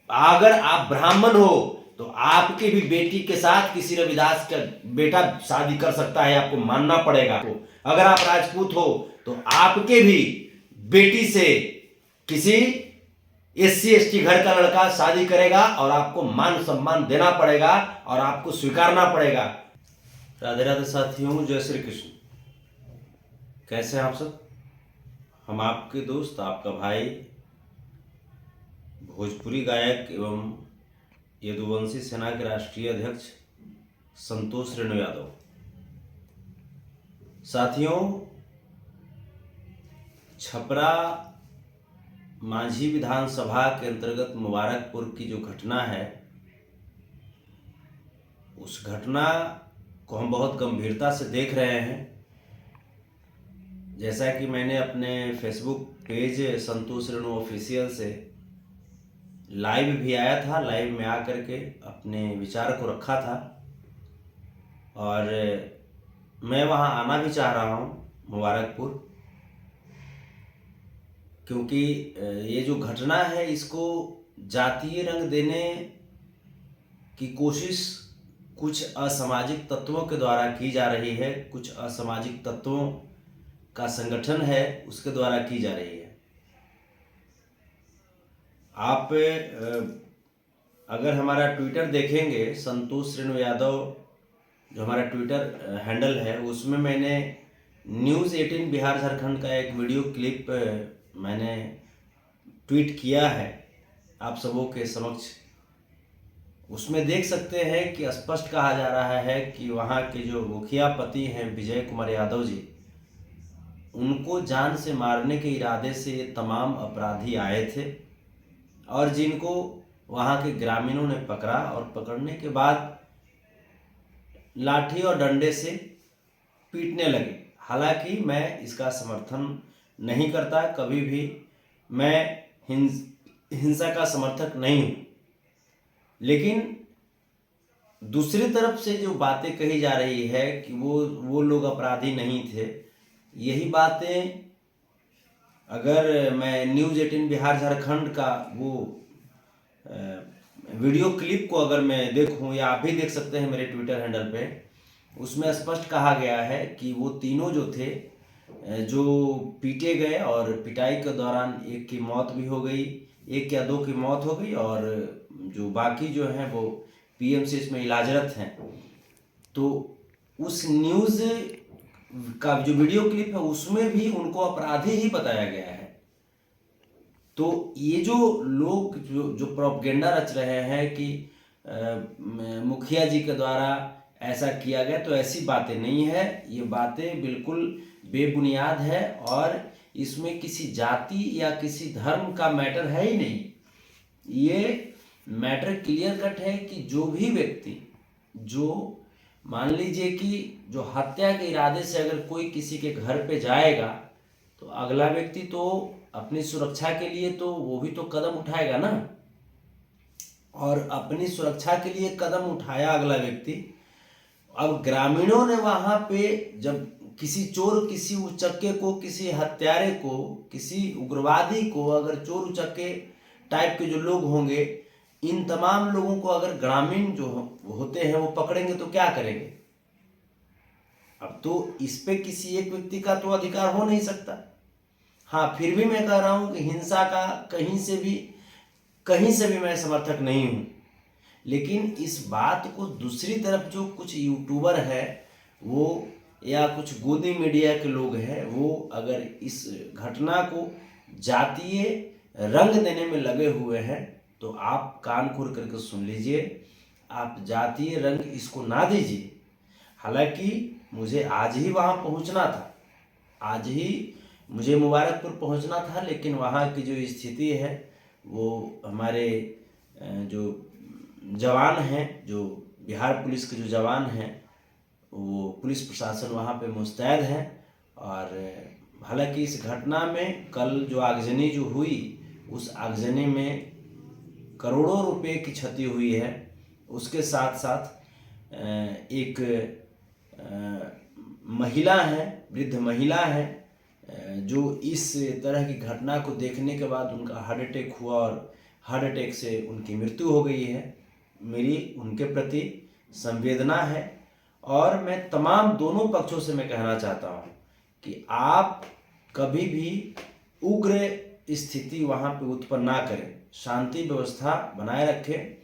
अगर आप ब्राह्मण हो तो आपके भी बेटी के साथ किसी रविदास का बेटा शादी कर सकता है, आपको मानना पड़ेगा। अगर आप राजपूत हो तो आपके भी बेटी से किसी SC ST घर का लड़का शादी करेगा और आपको मान सम्मान देना पड़ेगा और आपको स्वीकारना पड़ेगा। राधे राधे साथियों, जय श्री कृष्ण। कैसे हैं आप सब? हम आपके दोस्त, आपका भाई, भोजपुरी गायक एवं यदुवंशी सेना के राष्ट्रीय अध्यक्ष संतोष रेणु यादव। साथियों, छपरा मांझी विधानसभा के अंतर्गत मुबारकपुर की जो घटना है, उस घटना को हम बहुत गंभीरता से देख रहे हैं। जैसा कि मैंने अपने फेसबुक पेज संतोष रेणु ऑफिशियल से लाइव भी आया था, लाइव में आकर के अपने विचार को रखा था और मैं वहां आना भी चाह रहा हूं मुबारकपुर, क्योंकि ये जो घटना है इसको जातीय रंग देने की कोशिश कुछ असामाजिक तत्वों के द्वारा की जा रही है, कुछ असामाजिक तत्वों का संगठन है उसके द्वारा की जा रही है। आप अगर हमारा ट्विटर देखेंगे, संतोष रेणु यादव जो हमारा ट्विटर हैंडल है, उसमें मैंने न्यूज़ 18 बिहार झारखंड का एक वीडियो क्लिप मैंने ट्वीट किया है आप सबों के समक्ष। उसमें देख सकते हैं कि स्पष्ट कहा जा रहा है कि वहाँ के जो मुखिया पति हैं विजय कुमार यादव जी, उनको जान से मारने के इरादे से ये तमाम अपराधी आए थे और जिनको वहाँ के ग्रामीणों ने पकड़ा और पकड़ने के बाद लाठी और डंडे से पीटने लगे। हालांकि मैं इसका समर्थन नहीं करता, कभी भी मैं हिंसा का समर्थक नहीं हूँ, लेकिन दूसरी तरफ से जो बातें कही जा रही है कि वो लोग अपराधी नहीं थे, यही बातें अगर मैं न्यूज़ 18 बिहार झारखंड का वो वीडियो क्लिप को अगर मैं देखूं, या आप भी देख सकते हैं मेरे ट्विटर हैंडल पे, उसमें स्पष्ट कहा गया है कि वो तीनों जो थे जो पीटे गए और पिटाई के दौरान एक की मौत भी हो गई, एक या दो की मौत हो गई और जो बाकी जो हैं वो PMCH में इलाजरत हैं। तो उस न्यूज़ का जो वीडियो क्लिप है उसमें भी उनको अपराधी ही बताया गया है। तो ये जो लोग जो प्रोपगेंडा रच रहे हैं कि मुखिया जी के द्वारा ऐसा किया गया, तो ऐसी बातें नहीं है। ये बातें बिल्कुल बेबुनियाद है और इसमें किसी जाति या किसी धर्म का मैटर है ही नहीं। ये मैटर क्लियर कट है कि जो भी व्यक्ति, जो मान लीजिए कि जो हत्या के इरादे से अगर कोई किसी के घर पे जाएगा, तो अगला व्यक्ति तो अपनी सुरक्षा के लिए तो वो भी तो कदम उठाएगा ना, और अपनी सुरक्षा के लिए कदम उठाया अगला व्यक्ति। अब ग्रामीणों ने वहां पे जब किसी चोर, किसी उचक्के को, किसी हत्यारे को, किसी उग्रवादी को, अगर चोर उचक्के टाइप के जो लोग होंगे, इन तमाम लोगों को अगर ग्रामीण जो होते हैं वो पकड़ेंगे तो क्या करेंगे? अब तो इस पे किसी एक व्यक्ति का तो अधिकार हो नहीं सकता। हाँ, फिर भी मैं कह रहा हूं कि हिंसा का कहीं से भी मैं समर्थक नहीं हूं, लेकिन इस बात को दूसरी तरफ जो कुछ यूट्यूबर है वो या कुछ गोदी मीडिया के लोग हैं, वो अगर इस घटना को जातीय रंग देने में लगे हुए हैं तो आप कान खोल करके सुन लीजिए, आप जातीय रंग इसको ना दीजिए। हालांकि मुझे आज ही वहाँ पहुँचना था, आज ही मुझे मुबारकपुर पहुँचना था, लेकिन वहाँ की जो स्थिति है वो हमारे जो जवान हैं, जो बिहार पुलिस के जो जवान हैं, वो पुलिस प्रशासन वहाँ पे मुस्तैद है। और हालांकि इस घटना में कल जो आगजनी जो हुई, उस आगजनी में करोड़ों रुपए की क्षति हुई है। उसके साथ साथ एक महिला है, वृद्ध महिला है, जो इस तरह की घटना को देखने के बाद उनका हार्ट अटैक हुआ और हार्ट अटैक से उनकी मृत्यु हो गई है। मेरी उनके प्रति संवेदना है और मैं तमाम दोनों पक्षों से मैं कहना चाहता हूँ कि आप कभी भी उग्र स्थिति वहाँ पे उत्पन्न ना करें, शांति व्यवस्था बनाए रखें।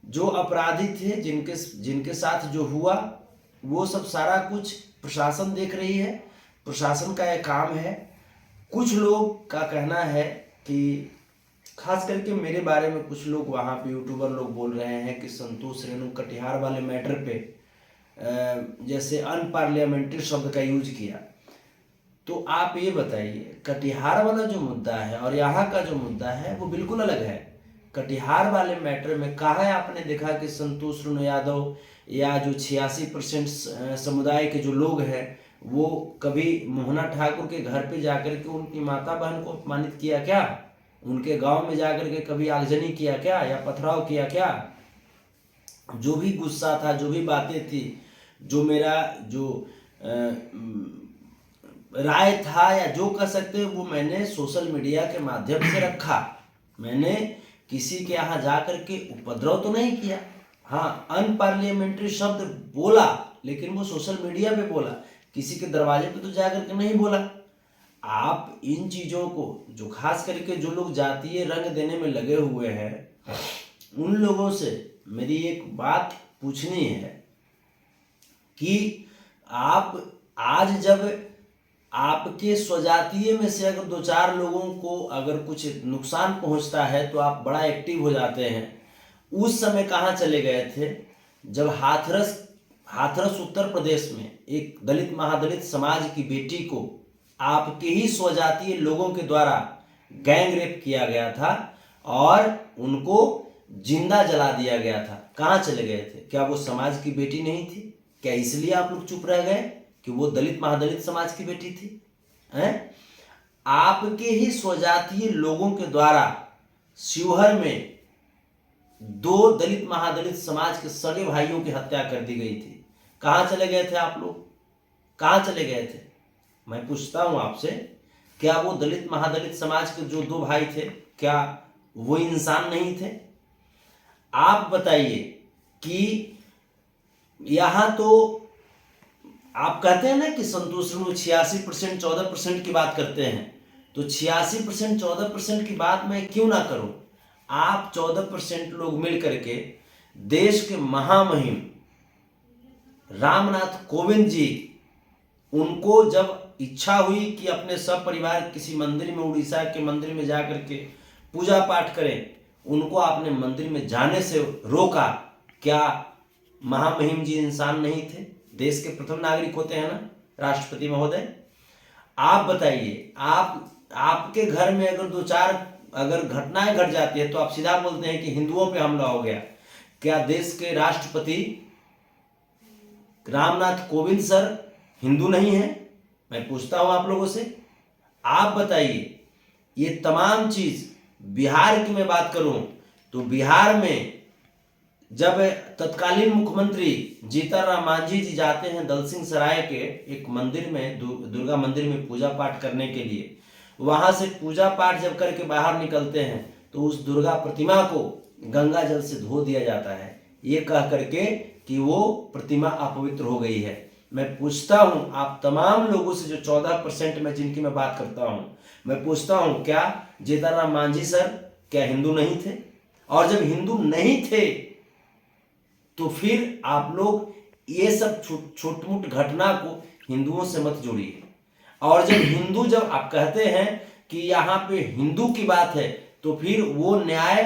जो अपराधी थे, जिनके साथ जो हुआ, वो सब सारा कुछ प्रशासन देख रही है, प्रशासन का यह काम है। कुछ लोग का कहना है कि खास करके मेरे बारे में कुछ लोग वहाँ पे यूट्यूबर लोग बोल रहे हैं कि संतोष रेणु कटिहार वाले मैटर पे जैसे अनपार्लियामेंट्री शब्द का यूज किया। तो आप ये बताइए, कटिहार वाला जो मुद्दा है और यहाँ का जो मुद्दा है वो बिल्कुल अलग है। कटिहार वाले मैटर में कहाँ आपने देखा कि संतोष रेणु यादव या जो 86% समुदाय के जो लोग हैं वो कभी मोहना ठाकुर के घर पे जाकर के उनकी माता बहन को अपमानित किया क्या? उनके गांव में जाकर के कभी आगजनी किया क्या या पथराव किया क्या? जो भी गुस्सा था, जो भी बातें थी, जो मेरा जो राय था या जो कह सकते हैं, वो मैंने सोशल मीडिया के माध्यम से रखा। मैंने किसी के यहाँ जाकर के उपद्रव तो नहीं किया। हाँ, अनपार्लियामेंट्री शब्द बोला, लेकिन वो सोशल मीडिया पे बोला, किसी के दरवाजे पे तो जाकर के नहीं बोला। आप इन चीज़ों को, जो खास करके जो लोग जातीय रंग देने में लगे हुए हैं, उन लोगों से मेरी एक बात पूछनी है कि आप आज जब आपके स्वजातीय में से अगर 2-4 लोगों को अगर कुछ नुकसान पहुंचता है तो आप बड़ा एक्टिव हो जाते हैं। उस समय कहाँ चले गए थे जब हाथरस उत्तर प्रदेश में एक दलित महादलित समाज की बेटी को आपके ही स्वजातीय लोगों के द्वारा गैंग रेप किया गया था और उनको जिंदा जला दिया गया था। कहाँ चले गए थे? क्या वो समाज की बेटी नहीं थी? क्या इसलिए आप लोग चुप रह गए कि वो दलित महादलित समाज की बेटी थी? आपके ही स्वजातीय लोगों के द्वारा शिवहर में 2 दलित महादलित समाज के सगे भाइयों की हत्या कर दी गई थी। कहाँ चले गए थे आप लोग? कहाँ चले गए थे? मैं पूछता हूं आपसे, क्या वो दलित महादलित समाज के जो 2 भाई थे, क्या वो इंसान नहीं थे? आप बताइए कि यहां तो आप कहते हैं ना कि संतोष रेणु 86% 14% की बात करते हैं, तो 86% 14% की बात मैं क्यों ना करूं? आप 14% लोग मिल करके देश के महामहिम रामनाथ कोविंद जी, उनको जब इच्छा हुई कि अपने सब परिवार किसी मंदिर में, उड़ीसा के मंदिर में जाकर के पूजा पाठ करें, उनको आपने मंदिर में जाने से रोका। क्या महामहिम जी इंसान नहीं थे? देश के प्रथम नागरिक होते हैं ना राष्ट्रपति महोदय। आप बताइए, आपके घर में अगर 2-4 अगर घटनाएं घट जाती है तो आप सीधा बोलते हैं कि हिंदुओं पे हमला हो गया। क्या देश के राष्ट्रपति रामनाथ कोविंद सर हिंदू नहीं है? मैं पूछता हूं आप लोगों से, आप बताइए। ये तमाम चीज, बिहार की मैं बात करूं तो बिहार में जब तत्कालीन मुख्यमंत्री जीतनराम मांझी जी जाते हैं दलसिंह सराय के एक मंदिर में, दुर्गा मंदिर में पूजा पाठ करने के लिए, वहां से पूजा पाठ जब करके बाहर निकलते हैं तो उस दुर्गा प्रतिमा को गंगा जल से धो दिया जाता है, ये कह करके कि वो प्रतिमा अपवित्र हो गई है। मैं पूछता हूं आप तमाम लोगों से, जो 14% में जिनकी मैं बात करता हूं, मैं पूछता हूं क्या जीतनराम मांझी सर क्या हिंदू नहीं थे? और जब हिंदू नहीं थे तो फिर आप लोग ये सब छोट मोट घटना को हिंदुओं से मत जोड़िए। और जब आप कहते हैं कि यहाँ पे हिंदू की बात है तो फिर वो न्याय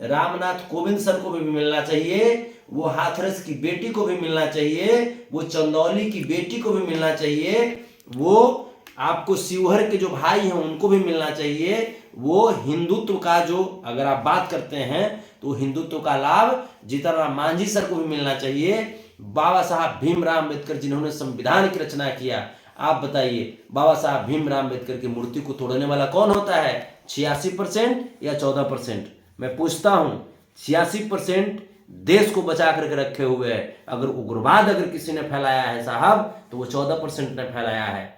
रामनाथ कोविंद सर को भी मिलना चाहिए, वो हाथरस की बेटी को भी मिलना चाहिए, वो चंदौली की बेटी को भी मिलना चाहिए, वो आपको शिवहर के जो भाई हैं उनको भी मिलना चाहिए। वो हिंदुत्व का जो अगर आप बात करते हैं तो हिंदुत्व का लाभ जीतनराम मांझी सर को भी मिलना चाहिए। बाबा साहब भीमराव अम्बेडकर जिन्होंने संविधान की रचना किया, आप बताइए बाबा साहब भीमराव अम्बेडकर की मूर्ति को तोड़ने वाला कौन होता है? 86% या 14%? मैं पूछता हूं, 86% देश को बचा करके रखे हुए है। अगर उग्रवाद अगर किसी ने फैलाया है साहब तो वो 14% ने फैलाया है।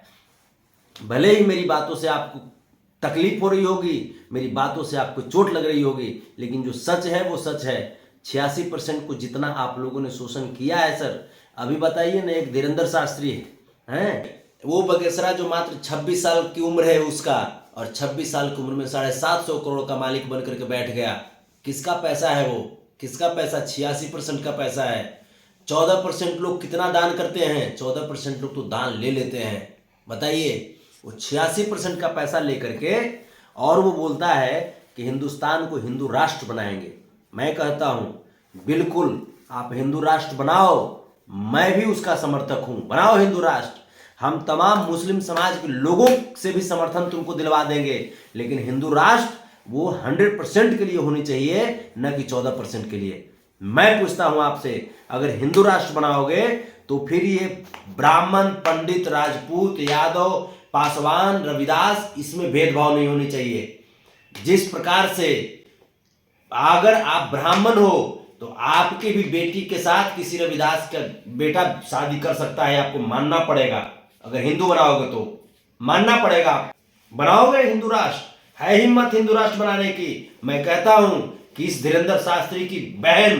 भले ही मेरी बातों से आपको तकलीफ हो रही होगी, मेरी बातों से आपको चोट लग रही होगी, लेकिन जो सच है वो सच है। 86% को जितना आप लोगों ने शोषण किया है सर, अभी बताइए ना, एक धीरेंद्र शास्त्री है, वो बगेसरा जो मात्र 26 साल की उम्र है उसका, और 26 साल की उम्र में 750 करोड़ का मालिक बन करके बैठ गया। किसका पैसा है वो, किसका पैसा? 86% का पैसा है। 14% लोग कितना दान करते हैं? 14% लोग तो दान ले लेते हैं। बताइए, वो 86% का पैसा लेकर के और वो बोलता है कि हिंदुस्तान को हिंदू राष्ट्र बनाएंगे। मैं कहता हूं बिल्कुल आप हिंदू राष्ट्र बनाओ, मैं भी उसका समर्थक हूं, बनाओ हिंदू राष्ट्र। हम तमाम मुस्लिम समाज के लोगों से भी समर्थन तुमको दिलवा देंगे, लेकिन हिंदू राष्ट्र वो 100% के लिए होनी चाहिए, न कि 14% के लिए। मैं पूछता हूं आपसे, अगर हिंदू राष्ट्र बनाओगे तो फिर ये ब्राह्मण, पंडित, राजपूत, यादव, पासवान, रविदास, इसमें भेदभाव नहीं होनी चाहिए। जिस प्रकार से अगर आप ब्राह्मण हो तो आपकी भी बेटी के साथ किसी रविदास का बेटा शादी कर सकता है, आपको मानना पड़ेगा। अगर हिंदू बनाओगे तो मानना पड़ेगा। बनाओगे हिंदू राष्ट्र, है हिम्मत हिंदू राष्ट्र बनाने की? मैं कहता हूं कि इस धीरेंद्र शास्त्री की बहन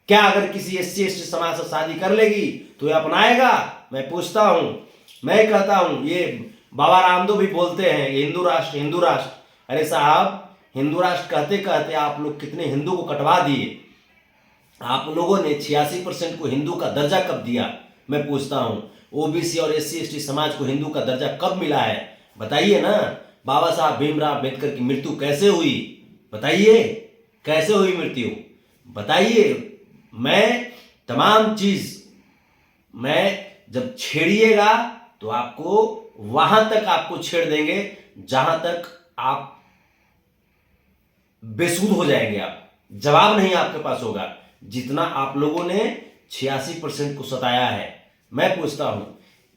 क्या अगर किसी SC/ST समाज से शादी कर लेगी तो ये अपनाएगा? मैं पूछता हूं। मैं कहता हूं, ये बाबा रामदेव भी बोलते हैं हिंदू राष्ट्र, हिंदू राष्ट्र। अरे साहब, हिंदू राष्ट्र कहते कहते आप लोग कितने हिंदू को कटवा दिए। आप लोगों ने 86% को हिंदू का दर्जा कब दिया? मैं पूछता हूं। OBC और SC/ST समाज को हिंदू का दर्जा कब मिला है? बताइए ना। बाबा साहब भीमराव अम्बेडकर की मृत्यु कैसे हुई? बताइए, कैसे हुई मृत्यु? बताइए। मैं तमाम चीज मैं जब छेड़िएगा तो आपको वहां तक आपको छेड़ देंगे जहां तक आप बेसुध हो जाएंगे। आप जवाब नहीं आपके पास होगा, जितना आप लोगों ने 86% को सताया है। मैं पूछता हूं,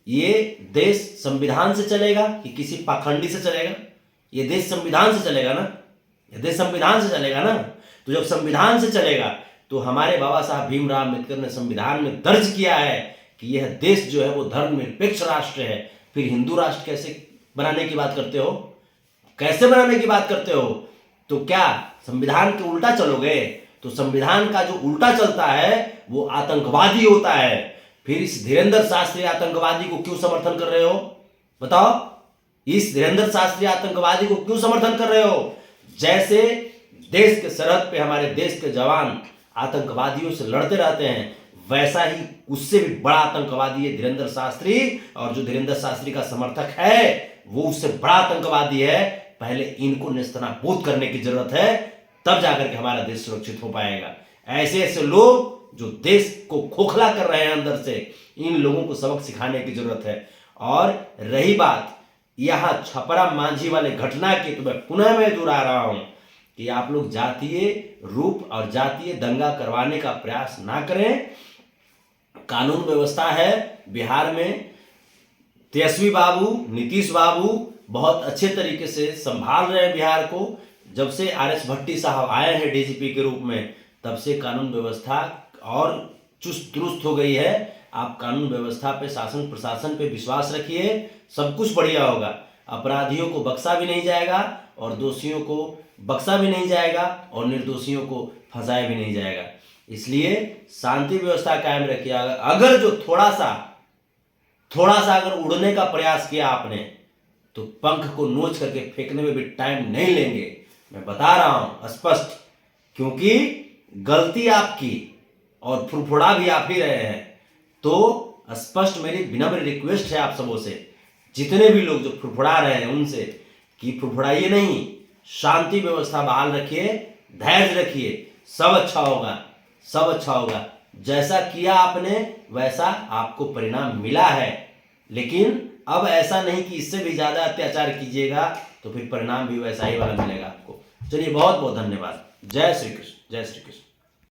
ये देश संविधान से चलेगा कि किसी पाखंडी से चलेगा? ये देश संविधान से चलेगा ना? ये देश संविधान से चलेगा ना? तो जब संविधान से चलेगा तो हमारे बाबा साहब भीमराव अम्बेडकर ने संविधान में दर्ज किया है कि यह देश जो है वो धर्मनिरपेक्ष राष्ट्र है। फिर हिंदू राष्ट्र कैसे बनाने की बात करते हो? कैसे बनाने की बात करते हो? तो क्या संविधान के उल्टा चलोगे? तो संविधान का जो उल्टा चलता है वो आतंकवादी होता है। फिर इस धीरेंद्र शास्त्री आतंकवादी को क्यों समर्थन कर रहे हो? बताओ, इस धीरेंद्र शास्त्री आतंकवादी को क्यों समर्थन कर रहे हो? जैसे देश के सरहद पे हमारे देश के जवान आतंकवादियों से लड़ते रहते हैं, वैसा ही उससे भी बड़ा आतंकवादी है धीरेंद्र शास्त्री, और जो धीरेंद्र शास्त्री का समर्थक है वो उससे बड़ा आतंकवादी है। पहले इनको नेस्तनाबूद करने की जरूरत है, तब जाकर के हमारा देश सुरक्षित हो पाएगा। ऐसे ऐसे लोग जो देश को खोखला कर रहे हैं अंदर से, इन लोगों को सबक सिखाने की जरूरत है। और रही बात यहां छपरा मांझी वाले घटना की, तो मैं पुनः दोहरा रहा हूं कि आप लोग जातीय रूप और जातीय दंगा करवाने का प्रयास ना करें। कानून व्यवस्था है बिहार में, तेजस्वी बाबू, नीतीश बाबू बहुत अच्छे तरीके से संभाल रहे हैं बिहार को। जब से RS भट्टी साहब आए हैं DGP के रूप में, तब से कानून व्यवस्था और चुस्त दुरुस्त हो गई है। आप कानून व्यवस्था पे, शासन प्रशासन पे विश्वास रखिए, सब कुछ बढ़िया होगा। अपराधियों को बख्शा भी नहीं जाएगा और दोषियों को बख्शा भी नहीं जाएगा और निर्दोषियों को फंसाया भी नहीं जाएगा। इसलिए शांति व्यवस्था कायम रखिए। अगर जो थोड़ा सा अगर उड़ने का प्रयास किया आपने, तो पंख को नोच करके फेंकने में भी टाइम नहीं लेंगे। मैं बता रहा हूं स्पष्ट, क्योंकि गलती आपकी और फुरफुरा भी आप ही रहे हैं। तो स्पष्ट मेरी विनम्र रिक्वेस्ट है आप सबों से, जितने भी लोग जो फुरफुरा रहे हैं उनसे, कि फुरफुराइए नहीं, शांति व्यवस्था बहाल रखिए, धैर्य रखिए, सब अच्छा होगा, सब अच्छा होगा। जैसा किया आपने वैसा आपको परिणाम मिला है, लेकिन अब ऐसा नहीं कि इससे भी ज्यादा अत्याचार कीजिएगा तो फिर परिणाम भी वैसा ही वाला मिलेगा आपको। चलिए, बहुत बहुत धन्यवाद। जय श्री कृष्ण, जय श्री कृष्ण।